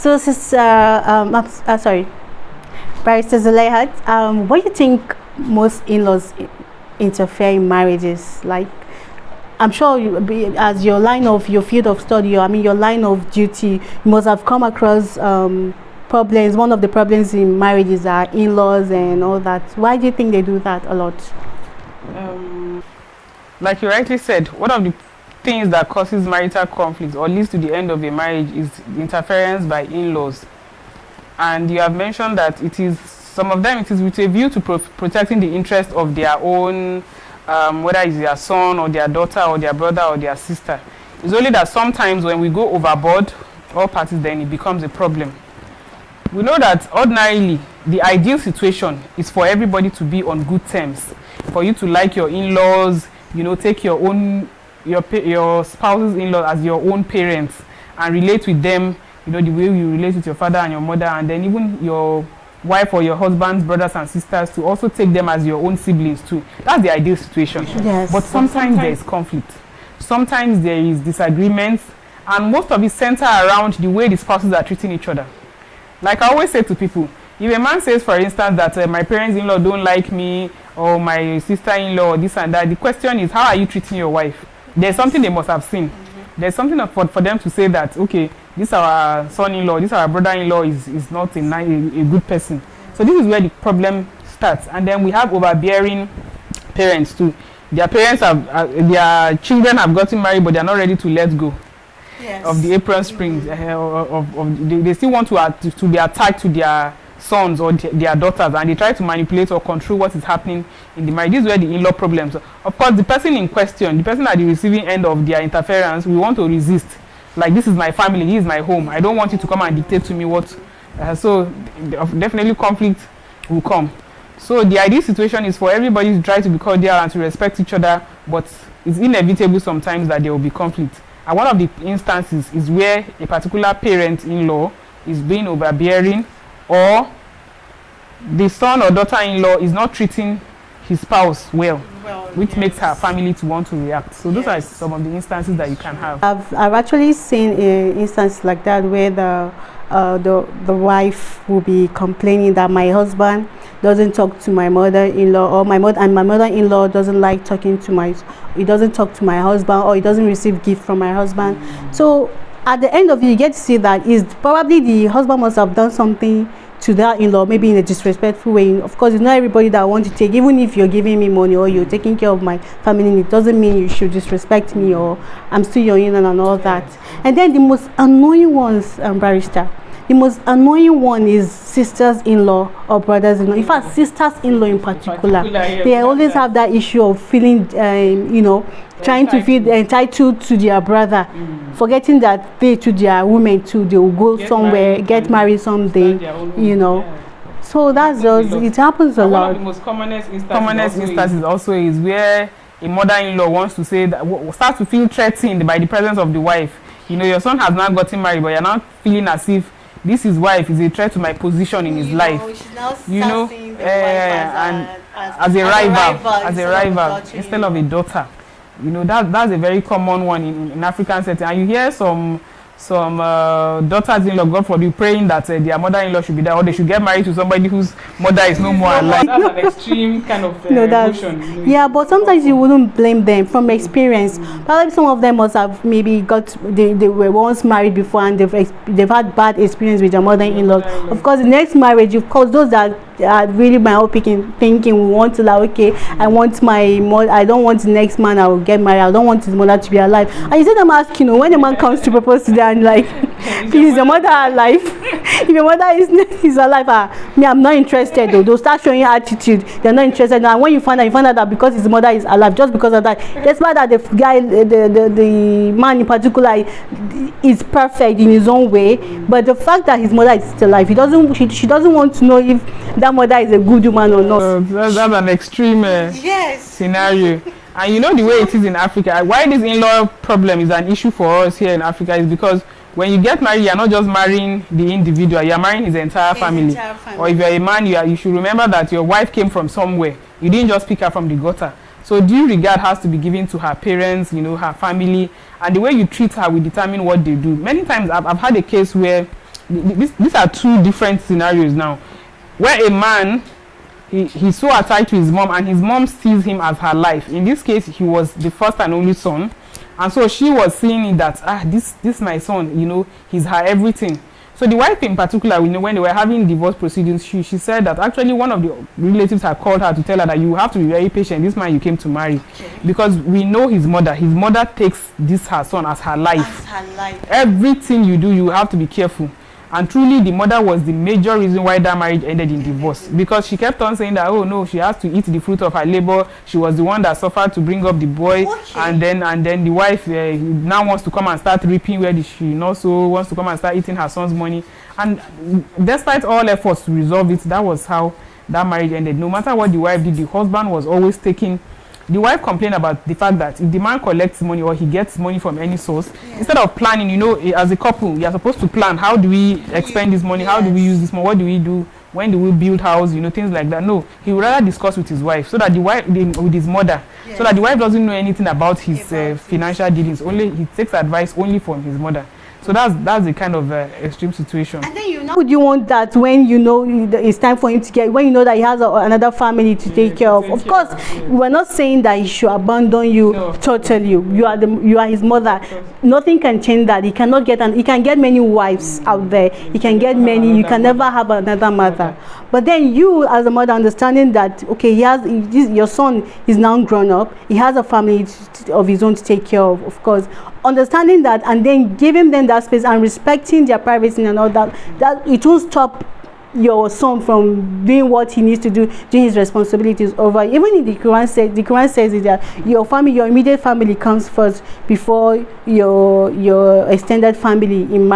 So, sister, sorry, Barrister Zuleihat, what do you think most in-laws interfere in marriages? Like, I'm sure as your line of your field of study, or I mean your line of duty, you must have come across problems. One of the problems in marriages are in-laws and all that. Why do you think they do that a lot? Like you rightly said, one of the things that causes marital conflict or leads to the end of a marriage is interference by in-laws. And you have mentioned that it is, some of them, it is with a view to protecting the interest of their own, whether it's their son or their daughter or their brother or their sister. It's only that sometimes when we go overboard, all parties, then it becomes a problem. We know that ordinarily, the ideal situation is for everybody to be on good terms, for you to like your in-laws, you know, take your own, your spouse's in-laws as your own parents and relate with them, you know, the way you relate with your father and your mother, and then even your wife or your husband's brothers and sisters to also take them as your own siblings too. That's the ideal situation. Yes. But sometimes there is conflict. Sometimes there is disagreements, and most of it center around the way the spouses are treating each other. Like I always say to people, if a man says, for instance, that my parents-in-law don't like me, or my sister-in-law, or this and that, the question is, how are you treating your wife? There's something they must have seen. There's something for them to say that, okay, this our son-in-law, this our brother-in-law is not a good person. So this is where the problem starts. And then we have overbearing parents too. Their parents their children have gotten married, but they're not ready to let go. Yes. Of the apron strings. They still want to be attached to their sons or their daughters, and they try to manipulate or control what is happening in the marriage. This is where the in-law problems. Of course, the person in question, the person at the receiving end of their interference, we want to resist. Like, this is my family, this is my home. I don't want you to come and dictate to me what. So definitely conflict will come. So the ideal situation is for everybody to try to be cordial and to respect each other, but it's inevitable sometimes that there will be conflict. And one of the instances is where a particular parent-in-law is being overbearing, or the son or daughter-in-law is not treating his spouse well, which yes. makes her family to want to react. So those are some of the instances that you can have. I've actually seen instances like that where the wife will be complaining that my husband doesn't talk to my mother-in-law, or my mother-in-law doesn't like talking to he doesn't talk to my husband, or he doesn't receive gift from my husband. So at the end of it, you get to see that is probably the husband must have done something to that in-law, maybe in a disrespectful way. Of course, it's not everybody that wants to take, even if you're giving me money or you're taking care of my family, it doesn't mean you should disrespect me or I'm still your in-law and all that. And then the most annoying ones, Barrister, the most annoying one is sisters-in-law or brothers-in-law. In fact, sisters-in-law in particular, they always have that issue of feeling, trying to feel entitled to their brother, forgetting that they to their women too, they will go somewhere, get married someday, So that's just, it happens a lot. One of the most commonest instances also is where a mother-in-law wants to say that, starts to feel threatened by the presence of the wife. Your son has not gotten married, but you're not feeling as if this his wife is a threat to my position in his life. As a rival instead of a daughter. That's a very common one in African setting. And you hear some daughters-in-law, God forbid, praying that their mother-in-law should be there, or they should get married to somebody whose mother is no more alive. That's an extreme kind of emotion. Yeah, but sometimes you wouldn't blame them from experience. Probably some of them must have maybe they were once married before, and they've had bad experience with their mother-in-law. Of course, the next marriage, of course, those that are really my own thinking, we want to I want my mother, I don't want the next man I will get married, I don't want his mother to be alive. And you see them asking, when a man comes to propose to them, like, please, your mother alive? If your mother is alive, me, I'm not interested though. They'll start showing attitude, they're not interested. And when you find out that because his mother is alive, just because of that, despite that the guy, the man in particular is perfect in his own way, but the fact that his mother is still alive, she doesn't want to know if that mother is a good woman or not. That's an extreme scenario. And the way it is in Africa, why this in-law problem is an issue for us here in Africa is because when you get married, you're not just marrying the individual, you're marrying his entire family. Or if you're a man, you should remember that your wife came from somewhere. You didn't just pick her from the gutter. So due regard has to be given to her parents, her family, and the way you treat her will determine what they do. Many times I've had a case where these are two different scenarios now, where a man, he's so attached to his mom, and his mom sees him as her life. In this case, he was the first and only son, and so she was seeing it that this my son, you know, he's her everything. So the wife in particular, you know, when they were having divorce proceedings, she said that actually one of the relatives had called her to tell her that you have to be very patient. This man you came to marry, because we know his mother. His mother takes this her son as her life. Everything you do, you have to be careful. And truly, the mother was the major reason why that marriage ended in divorce, because she kept on saying that, oh no, she has to eat the fruit of her labor. She was the one that suffered to bring up the boy, and then the wife now wants to come and start reaping where she also wants to come and start eating her son's money. And despite all efforts to resolve it, that was how that marriage ended. No matter what the wife did, the husband was always taking. The wife complained about the fact that if the man collects money or he gets money from any source, instead of planning, you know, as a couple, you are supposed to plan, how do we expend this money, how do we use this money, what do we do, when do we build house, you know, things like that. No, he would rather discuss with his wife, so that the wife, with his mother, so that the wife doesn't know anything about his financial dealings. Only he takes advice only from his mother. So that's the kind of extreme situation. And then would you want that when you know it's time for him to get, when you know that he has another family to take care of? Of course, we're not saying that he should abandon you totally. You are his mother. Nothing can change that. He cannot get, he can get many wives out there. He can get many. You can never have another mother. But then you, as a mother, understanding that okay, your son is now grown up. He has a family of his own to take care of course. Understanding that, and then giving them that space and respecting their privacy and all that it won't stop your son from doing what he needs to do, doing his responsibilities over. Even in the Quran says is that your family, your immediate family comes first before your extended family in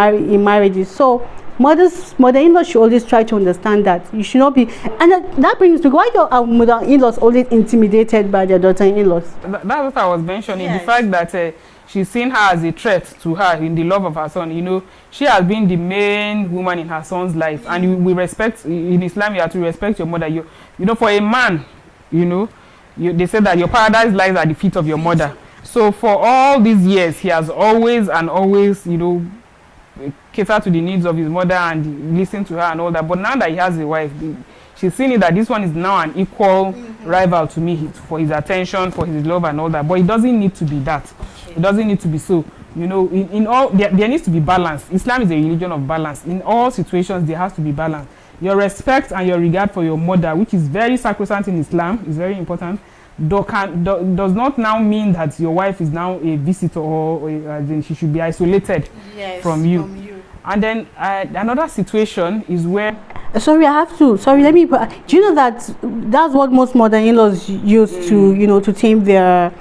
marriages. So mother-in-law should always try to understand that you should not be, and that brings to why your mother-in-laws always intimidated by their daughter-in-laws. That's what I was mentioning. The fact that she's seen her as a threat to her in the love of her son. You know, she has been the main woman in her son's life, and we respect, in Islam you have to respect your mother. You know, for a man, you know, they say that your paradise lies at the feet of your mother. So for all these years, he has always, you know, catered to the needs of his mother and listened to her and all that. But now that he has a wife, she's seen it that this one is now an equal rival to me for his attention, for his love and all that. But it doesn't need to be that. It doesn't need to be so. You know, in all, there needs to be balance. Islam is a religion of balance. In all situations, there has to be balance. Your respect and your regard for your mother, which is very sacrosanct in Islam, is very important, does not now mean that your wife is now a visitor or then she should be isolated from you. And then another situation is where sorry, I have to. Sorry, let me. Do you know that that's what most mother-in-laws use to, you know, to tame their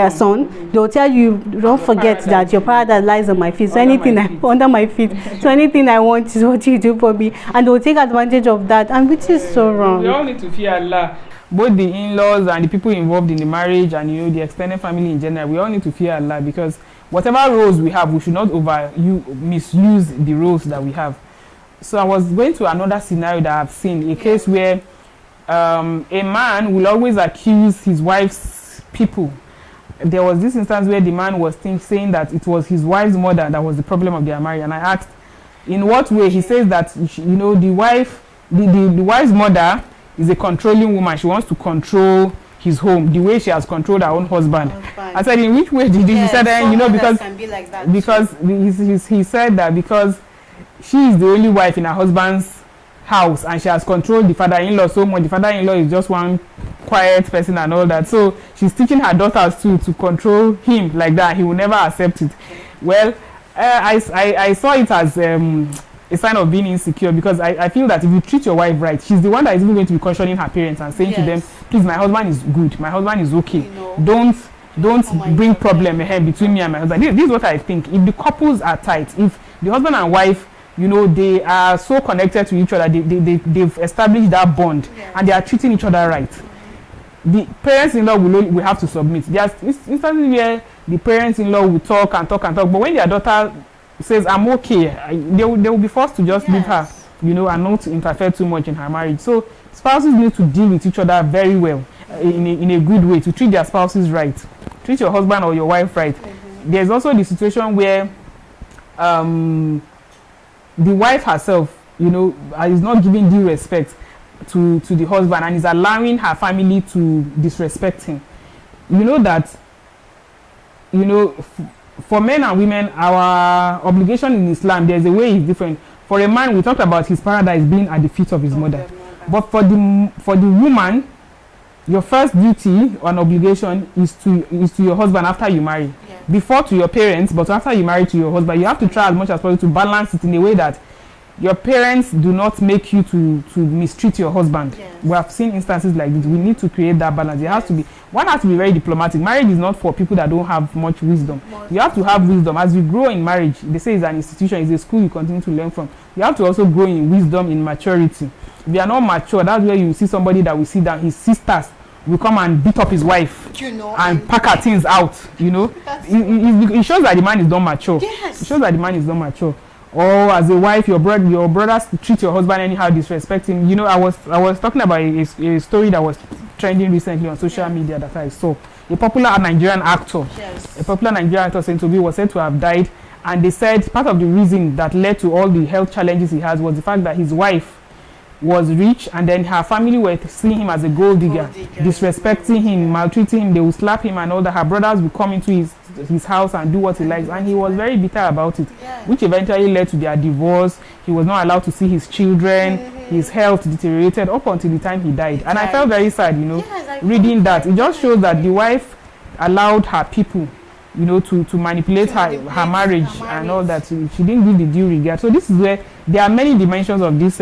son? They'll tell you, don't forget that your paradise lies on my feet. So anything under my feet. So anything I want is what you do for me, and they'll take advantage of that, and which is so wrong. We all need to fear Allah. Both the in-laws and the people involved in the marriage, and you know, the extended family in general. We all need to fear Allah, because whatever roles we have, we should not misuse the roles that we have. So I was going to another scenario that I've seen, a case where a man will always accuse his wife's people. There was this instance where the man was saying that it was his wife's mother that was the problem of their marriage, and I asked, in what way? He says that, you know, the wife's mother is a controlling woman. She wants to control his home the way she has controlled her own husband. I said, in which way did he? He said, you know, because he said that because she is the only wife in her husband's house, and she has controlled the father-in-law so much. The father-in-law is just one quiet person and all that. So she's teaching her daughters to control him like that. He will never accept it. Well, I saw it as a sign of being insecure, because I feel that if you treat your wife right, she's the one that is even going to be cautioning her parents and saying to them, please, my husband is good, my husband is okay. You know, don't bring problem between me and my husband. This is what I think. If the couples are tight, if the husband and wife, you know, they are so connected to each other, they've established that bond, and they are treating each other right, the parents-in-law will have to submit. There's instances where the parents-in-law will talk and talk and talk, but when their daughter says, I'm okay, they will be forced to just leave her, you know, and not interfere too much in her marriage. So spouses need to deal with each other very well, in a good way, to treat their spouses right. Treat your husband or your wife right. There's also the situation where the wife herself, you know, is not giving due respect to the husband and is allowing her family to disrespect him. You know that, you know, for men and women, our obligation in Islam, there's a way it's different. For a man, we talked about his paradise being at the feet of his mother. But for the woman, your first duty or obligation is to your husband after you marry. Yes. Before to your parents, but after you marry to your husband, you have to try as much as possible to balance it in a way that your parents do not make you to mistreat your husband. Yes. We have seen instances like this. We need to create that balance. It has to be, one has to be very diplomatic. Marriage is not for people that don't have much wisdom. You have to have wisdom. As you grow in marriage, they say it's an institution, it's a school you continue to learn from. You have to also grow in wisdom, in maturity. If you are not mature, that's where you see somebody that will sit down, his sisters will come and beat up his wife, you know, and pack her things out, you know. It shows that the man is not mature. Yes. It shows that the man is not mature. Or as a wife, your brothers treat your husband anyhow, disrespect him. You know, I was talking about a story that was trending recently on social media that I saw. A popular Nigerian actor, saying Toby, was said to have died, and they said part of the reason that led to all the health challenges he has was the fact that his wife was rich, and then her family were seeing him as a gold digger, disrespecting him, maltreating him. They would slap him and all that. Her brothers would come into his house and do what he likes, and he was very bitter about it, which eventually led to their divorce. He was not allowed to see his children. His health deteriorated up until the time he died. And I felt very sad, you know, reading that. It just shows that the wife allowed her people, you know, to manipulate her marriage and all that. She didn't give the due regard. So this is where there are many dimensions of this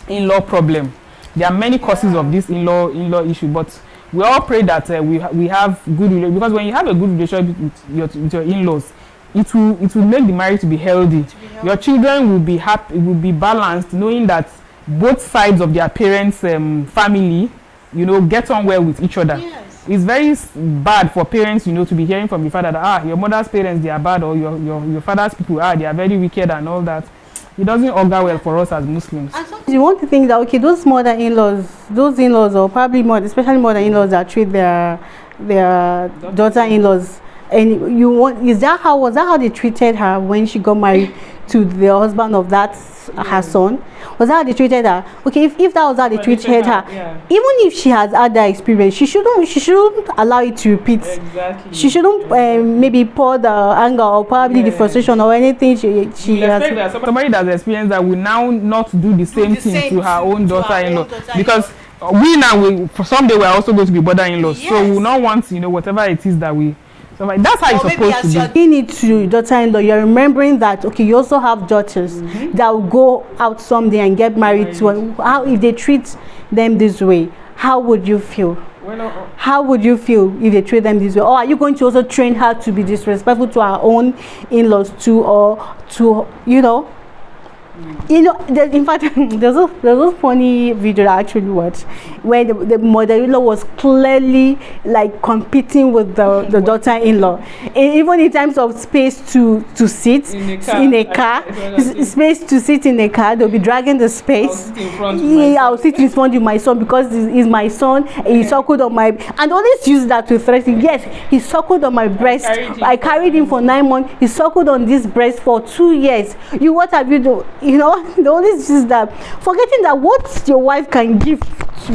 in-law problem. There are many causes of this in-law issue, but we all pray that we have good relationship, because when you have a good relationship with your in-laws, it will make the marriage to be healthy. Your children will be happy, will be balanced, knowing that both sides of their parents' family, you know, get on well with each other. It's very bad for parents, you know, to be hearing from the father that your mother's parents, they are bad, or your father's people they are very wicked and all that. It doesn't augur well for us as Muslims. You want to think that, okay, those in-laws, or probably especially mother-in-laws that treat their daughter-in-laws, and was that how they treated her when she got married to the husband of her son? Was that how they treated her? Okay, if that was how they treated her, even if she has had that experience, she shouldn't allow it to repeat. Exactly. She shouldn't maybe pour the anger or probably the frustration or anything she has. Somebody that's experienced that will now not do the same thing to her own daughter-in-law, because we now for someday we're also going to be brother-in-laws, so we will not want, you know, whatever it is that we. So that's how it's supposed to be. You're doing it to your daughter-in-law, you're remembering that, okay, you also have daughters that will go out someday and get married to, and how, if they treat them this way, how would you feel? How would you feel if they treat them this way? Or are you going to also train her to be disrespectful to her own in-laws too, or to, you know? You know, in fact, there's a funny video that I actually watched where the mother-in-law was clearly like competing with the daughter-in-law, even in terms of space to sit in a car, space to sit in a car. They'll be dragging the space. I'll sit in front of my son because he's my son. He suckled on my, and always use that to threaten. Yes, he suckled on my breast. I carried him for 9 months. He suckled on this breast for 2 years. What have you done? You know, the only is that forgetting that what your wife can give,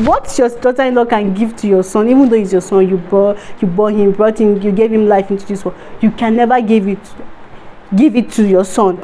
what your daughter-in-law can give to your son, even though it's your son, you brought him, you gave him life into this world, you can never give it to your son.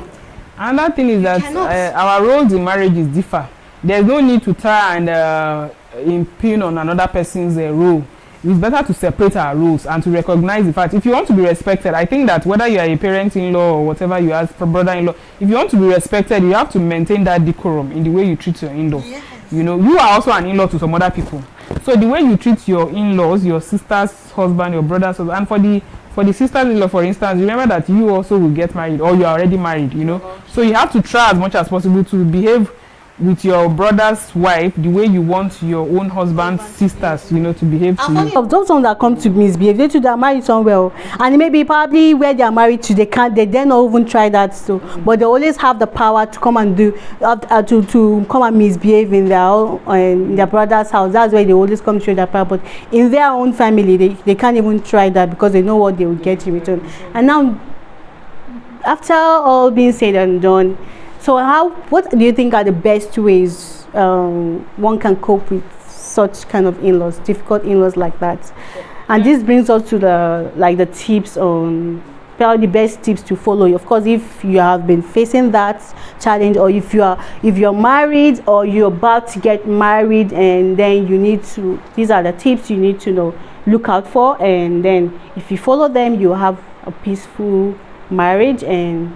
Another thing is that our roles in marriages differ. There's no need to try and impugn on another person's role. It's better to separate our roles and to recognize the fact, if you want to be respected, I think that whether you are a parent-in-law or whatever you are, brother-in-law, if you want to be respected, you have to maintain that decorum in the way you treat your in-law. Yes. You know, you are also an in-law to some other people. So the way you treat your in-laws, your sister's husband, your brother's husband, and for the sister-in-law, for instance, remember that you also will get married, or you are already married, you know. So you have to try as much as possible to behave with your brother's wife the way you want your own husband's sisters, you know, to behave to you. Of those ones that come to misbehave, they are married somewhere, and maybe probably where they are married to, they dare not even try that. So, but they always have the power to come and to come and misbehave in their brother's house. That's why they always come to show their power. But in their own family, they can't even try that because they know what they will get in return. And now, after all being said and done, So what do you think are the best ways one can cope with such kind of in-laws, difficult in-laws like that? And this brings us to the tips on probably the best tips to follow. Of course, if you have been facing that challenge, or if you're married or you're about to get married, and then these are the tips you need to look out for, and then if you follow them, you have a peaceful marriage, and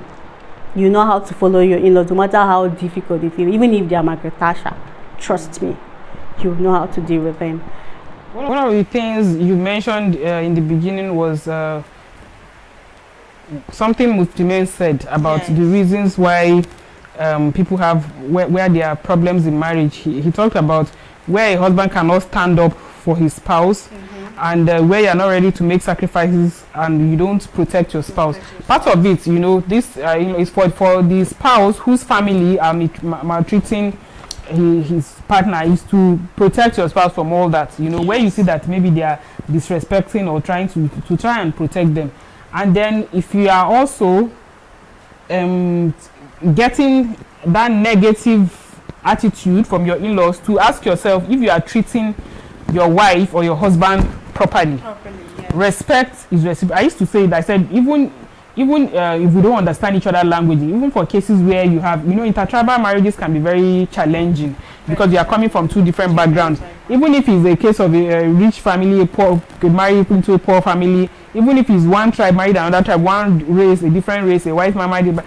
you know how to follow your in-laws no matter how difficult it is. Even if they are Margaret Thatcher, trust me, you know how to deal with them. One of the things you mentioned in the beginning was something Muslimen said about the reasons why people have where there are problems in marriage. He talked about where a husband cannot stand up for his spouse, and where you're not ready to make sacrifices and you don't protect your spouse. Part of it, this is for the spouse whose family are maltreating his partner, is to protect your spouse from all that. Where you see that maybe they are disrespecting or trying to try and protect them. And then if you are also getting that negative attitude from your in-laws, to ask yourself if you are treating your wife or your husband properly. Yes. Respect is reciprocal. I used to say it, I said even if we don't understand each other's language, even for cases where you have, intertribal marriages can be very challenging because you are coming from two different backgrounds. Even if it's a case of a rich family, a poor, married into a poor family, even if it's one tribe married another tribe, one race, a different race, a white man married.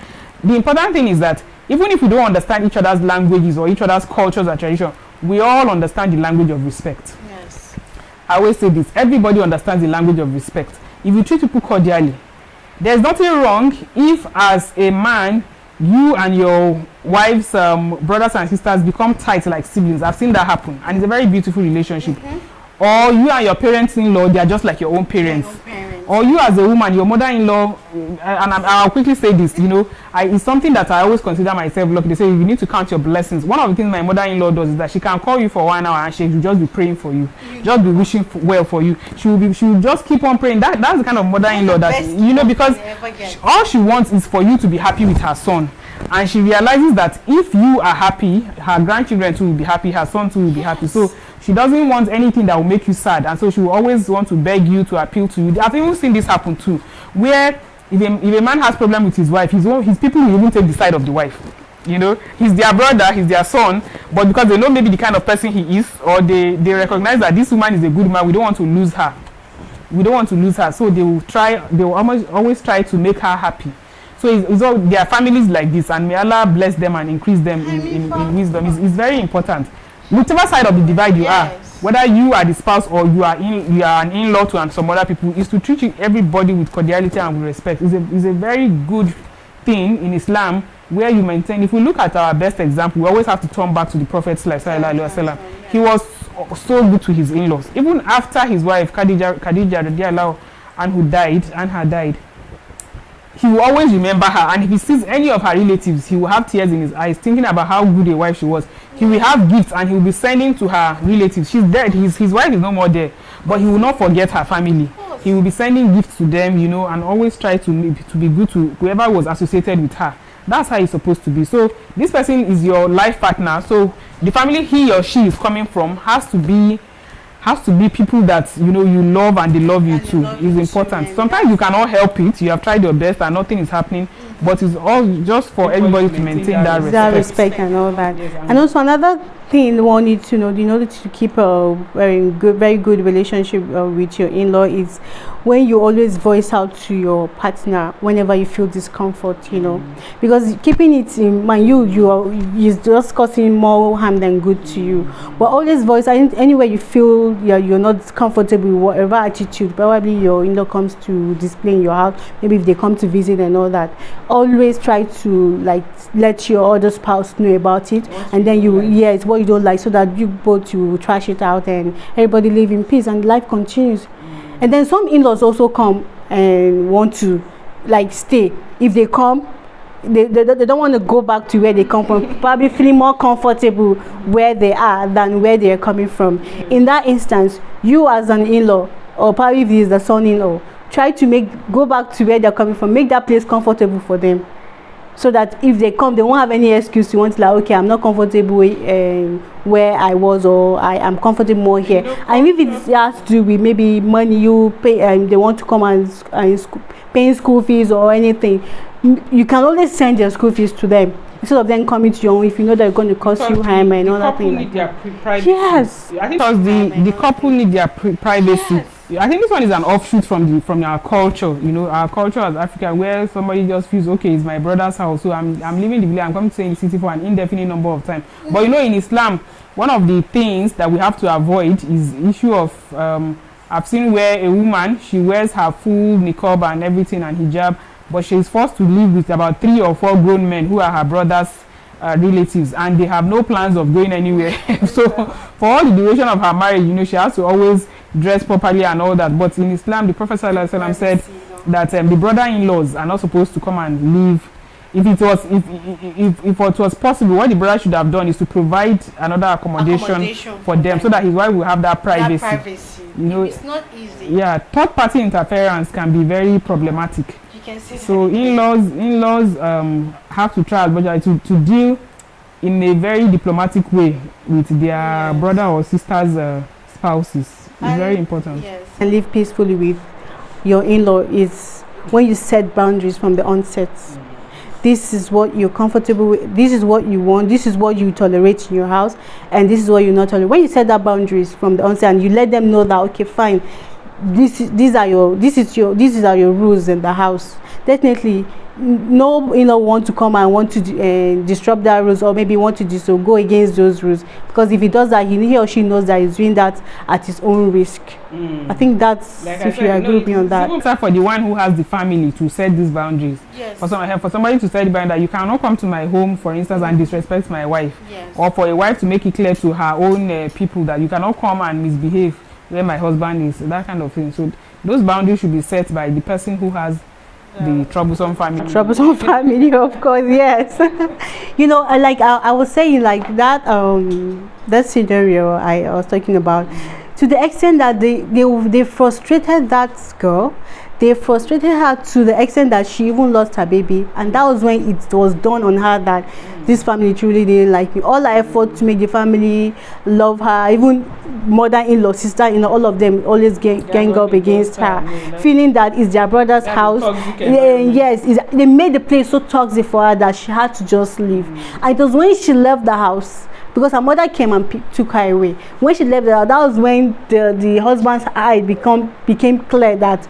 The important thing is that even if we don't understand each other's languages or each other's cultures or tradition, we all understand the language of respect. Yes. I always say this, everybody understands the language of respect. If you treat people cordially, there's nothing wrong if, as a man, you and your wife's brothers and sisters become tight like siblings. I've seen that happen, and it's a very beautiful relationship. Or you and your parents-in-law, they are just like your own parents. Or you as a woman, your mother-in-law, and I'll quickly say this, it's something that I always consider myself lucky. They say you need to count your blessings. One of the things my mother-in-law does is that she can call you for 1 hour and she will just be praying for you, just be wishing well for you. She will just keep on praying. That's the kind of mother-in-law that, because all she wants is for you to be happy with her son. And she realizes that if you are happy, her grandchildren too will be happy, her son too will be happy. So she doesn't want anything that will make you sad, and so she will always want to beg you, to appeal to you. I've even seen this happen too, where if a man has problem with his wife, his people will even take the side of the wife. He's their brother, he's their son, but because they know maybe the kind of person he is, or they recognize that this woman is a good man, we don't want to lose her. So they will always try to make her happy. So it's all, there are families like this, and may Allah bless them and increase them in wisdom. It's very important. Whichever side of the divide you are, whether you are the spouse or you are an in-law to and some other people, is to treat everybody with cordiality and with respect. It's a very good thing in Islam, where you maintain. If we look at our best example, we always have to turn back to the Prophet's life. He was so good to his in-laws. Even after his wife Khadija radiallahu anha died, he will always remember her, and if he sees any of her relatives, he will have tears in his eyes, thinking about how good a wife she was. He will have gifts, and he will be sending to her relatives. She's dead, his wife is no more there, but he will not forget her family. He will be sending gifts to them, and always try to be good to whoever was associated with her. That's how it's supposed to be. So this person is your life partner. So the family he or she is coming from has to be people that you love, and they love you too. It's important. Sometimes you cannot help it. You have tried your best and nothing is happening, but it's all just for everybody to maintain that respect and all that. And also another thing one needs to know in order to keep a very good relationship with your in-law is when you always voice out to your partner whenever you feel discomfort, because keeping it in mind, is just causing more harm than good to you. But always voice anywhere you feel you're not comfortable with whatever attitude probably your in-law comes to display in your house, maybe if they come to visit and all that. Always try to let your other spouse know about it, and then it's what you don't like, so that you both you trash it out and everybody live in peace and life continues. And then some in-laws also come and want to stay. If they come, they don't want to go back to where they come from, probably feeling more comfortable where they are than where they are coming from. In that instance, you as an in-law, or probably if it is the son-in-law, try to go back to where they're coming from, make that place comfortable for them. so that if they come, they won't have any excuse to want to, like, okay, I'm not comfortable where I was, or I am comfortable more here. And if it has to do with maybe money you pay, and they want to come and paying school fees or anything, you can always send your school fees to them instead of them coming to your own, if you know they're going to cost you harm and all that thing. Need their privacy. Yes, I think because the couple need their privacy. Yes. I think this one is an offshoot from our culture. You know, our culture as Africa, where somebody just feels, okay, it's my brother's house, so I'm leaving the village, I'm coming to stay in the city for an indefinite number of time. But you know, in Islam, one of the things that we have to avoid is issue of I've seen where a woman, she wears her full niqab and everything and hijab, but she's forced to live with about 3 or 4 grown men who are her brother's relatives, and they have no plans of going anywhere. So for all the duration of her marriage, you know, she has to always dress properly and all that. But in Islam, the Prophet ﷺ said that the brother-in-laws are not supposed to come and live. If it was possible, what the brother should have done is to provide another accommodation for them, so that his wife will have that privacy. You know, it's not easy. Yeah, third-party interference can be very problematic. You can see. So in-laws have to try as much to deal in a very diplomatic way with their brother or sister's spouses. It's very important. Yes. And live peacefully with your in-law is when you set boundaries from the onset. This is what you're comfortable with, this is what you want, this is what you tolerate in your house, and this is what you not tolerate. When you set that boundaries from the onset and you let them know that, okay, fine, these are your rules in the house, definitely no want to come and want to disrupt that rules, or maybe want to go against those rules, because if he does that, he or she knows that he's doing that at his own risk. I think that's, like, if you agree with me on that. It's for the one who has the family to set these boundaries. Yes. For somebody to set the boundary that you cannot come to my home, for instance, and disrespect my wife. Yes. Or for a wife to make it clear to her own people that you cannot come and misbehave where my husband is, that kind of thing. So those boundaries should be set by the person who has the troublesome family. Troublesome family, of course, yes. You know, like I was saying, like that that scenario I was talking about, to the extent that they frustrated that girl. They frustrated her to the extent that she even lost her baby, and that was when it was done on her that this family truly didn't like me. All our effort to make the family love her, even mother-in-law, sister-in-law, all of them always gang up against her, feeling that it's their brother's house. Yes, they made the place so toxic for her that she had to just leave. And it was when she left the house, because her mother came and took her away. When she left the house, that was when the husband's eye became clear that,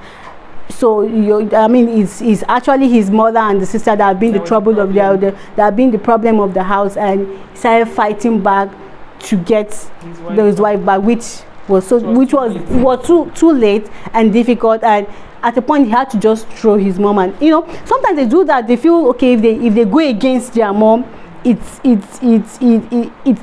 so I mean, it's actually his mother and the sister that have been the trouble of that have been the problem of the house, and he started fighting back to get his wife back, which was too late and difficult. And at a point, he had to just throw his mom. And you know, sometimes they do that. They feel okay if they go against their mom. It's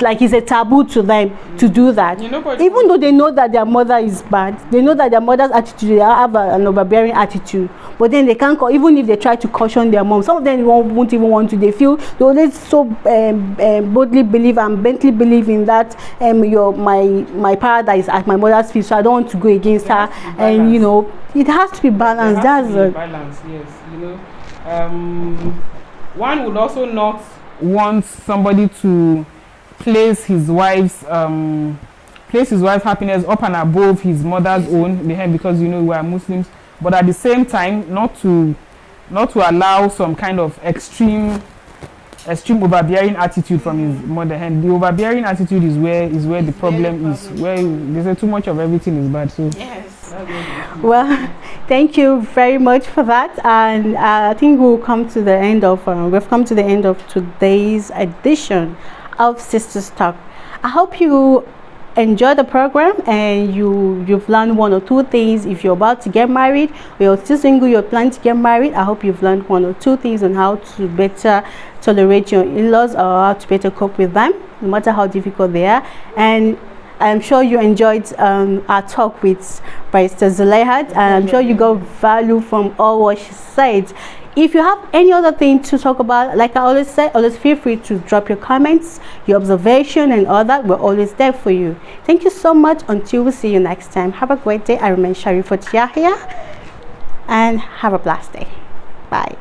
like it's a taboo to them to do that, even though they know that their mother is bad. They know that their mother's attitude, they have an overbearing attitude, but then they can't even if they try to caution their mom, some of them won't even want to. They feel they always so boldly believe and bently believe in that my paradise at my mother's feet, so I don't want to go against her. And you know, it has to be balanced. Balance, yes. You know, one would also not want somebody to place his wife's happiness up and above his mother's own, because you know we are Muslims, but at the same time not to allow some kind of extreme overbearing attitude from his mother. And the overbearing attitude is where the problem is, where they say too much of everything is bad. So yes. Well, thank you very much for that, and I think we've come to the end of today's edition of Sisters Talk. I hope you enjoy the program and you've learned 1 or 2 things. If you're about to get married, or you're still single, you're planning to get married, I hope you've learned 1 or 2 things on how to better tolerate your in-laws, or how to better cope with them, no matter how difficult they are. And I'm sure you enjoyed our talk with Barrister Zulaihat, and I'm sure you got value from all what she said. If you have any other thing to talk about, like I always say, always feel free to drop your comments, your observation, and all that. We're always there for you. Thank you so much. Until we see you next time, have a great day. I remain Sharifat Yahya, and have a blessed day. Bye.